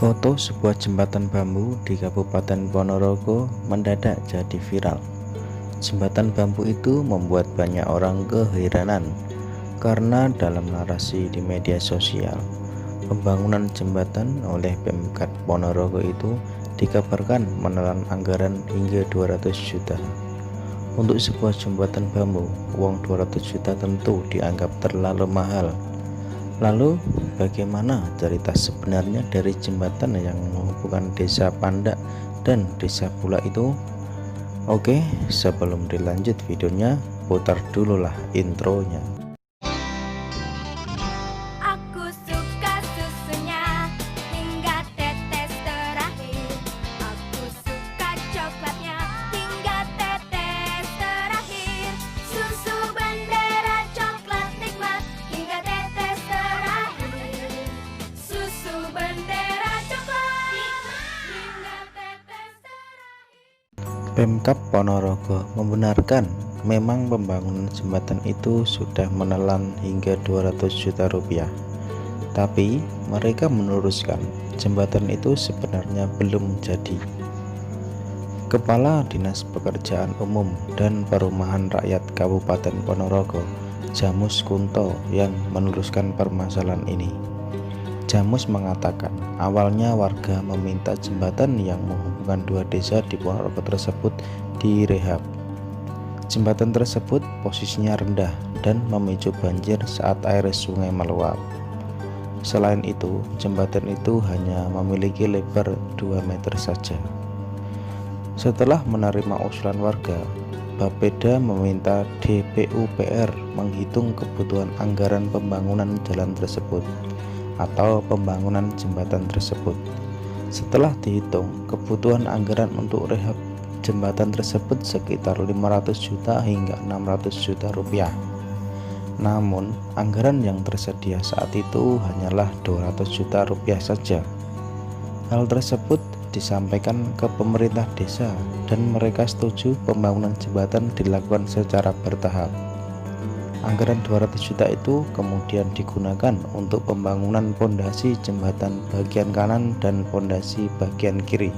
Foto sebuah jembatan bambu di Kabupaten Ponorogo mendadak jadi viral. Jembatan bambu itu membuat banyak orang keheranan karena dalam narasi di media sosial, pembangunan jembatan oleh Pemkab Ponorogo itu dikabarkan menelan anggaran hingga 200 juta. Untuk sebuah jembatan bambu, uang 200 juta tentu dianggap terlalu mahal. Lalu bagaimana cerita sebenarnya dari jembatan yang menghubungkan desa Pandak dan desa Bulak itu? Oke, sebelum dilanjut videonya, putar dululah intronya. Aku suka susunya hingga tetes terakhir. Aku suka coklatnya hingga tetes terakhir. Susu bendera coklat nikmat hingga tetes terakhir. Susu bendera coklat hingga tetes terakhir. Pemkab Ponorogo membenarkan memang pembangunan jembatan itu sudah menelan hingga 200 juta rupiah. Tapi mereka meluruskan jembatan itu sebenarnya belum jadi. Kepala Dinas Pekerjaan Umum dan Perumahan Rakyat Kabupaten Ponorogo, Jamus Kunto, yang meluruskan permasalahan ini. Jamus mengatakan awalnya warga meminta jembatan yang menghubungkan dua desa di Ponorogo tersebut direhab. Jembatan tersebut posisinya rendah dan memicu banjir saat air sungai meluap. Selain itu, jembatan itu hanya memiliki lebar 2 meter saja. Setelah menerima usulan warga, Bapeda meminta DPUPR menghitung kebutuhan anggaran pembangunan jalan tersebut atau pembangunan jembatan tersebut. Setelah dihitung, kebutuhan anggaran untuk rehab jembatan tersebut sekitar 500 juta hingga 600 juta rupiah. Namun, anggaran yang tersedia saat itu hanyalah 200 juta rupiah saja. Hal tersebut disampaikan ke pemerintah desa dan mereka setuju pembangunan jembatan dilakukan secara bertahap. Anggaran 200 juta itu kemudian digunakan untuk pembangunan pondasi jembatan bagian kanan dan pondasi bagian kiri.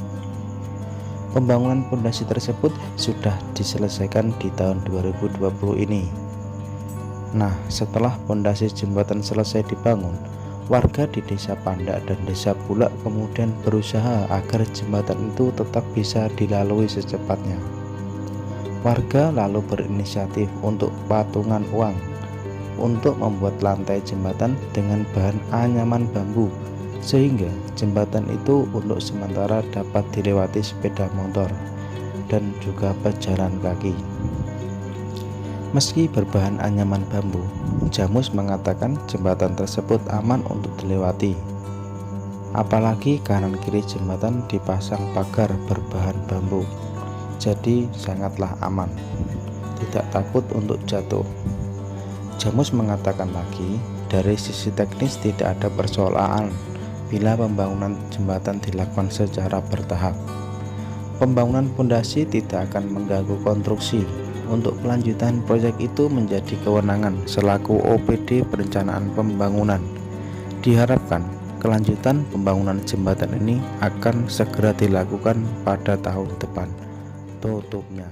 Pembangunan pondasi tersebut sudah diselesaikan di tahun 2020 ini. Nah, setelah pondasi jembatan selesai dibangun, warga di desa Pandak dan desa Bulak kemudian berusaha agar jembatan itu tetap bisa dilalui secepatnya. Warga lalu berinisiatif untuk patungan uang untuk membuat lantai jembatan dengan bahan anyaman bambu, sehingga jembatan itu untuk sementara dapat dilewati sepeda motor dan juga pejalan kaki. Meski berbahan anyaman bambu, Jamus mengatakan jembatan tersebut aman untuk dilewati. Apalagi kanan kiri jembatan dipasang pagar berbahan bambu, jadi sangatlah aman, tidak takut untuk jatuh. Jamus mengatakan lagi, dari sisi teknis tidak ada persoalan bila pembangunan jembatan dilakukan secara bertahap. Pembangunan pondasi tidak akan mengganggu konstruksi. Untuk kelanjutan proyek itu menjadi kewenangan selaku OPD perencanaan pembangunan. Diharapkan kelanjutan pembangunan jembatan ini akan segera dilakukan pada tahun depan. Tutupnya.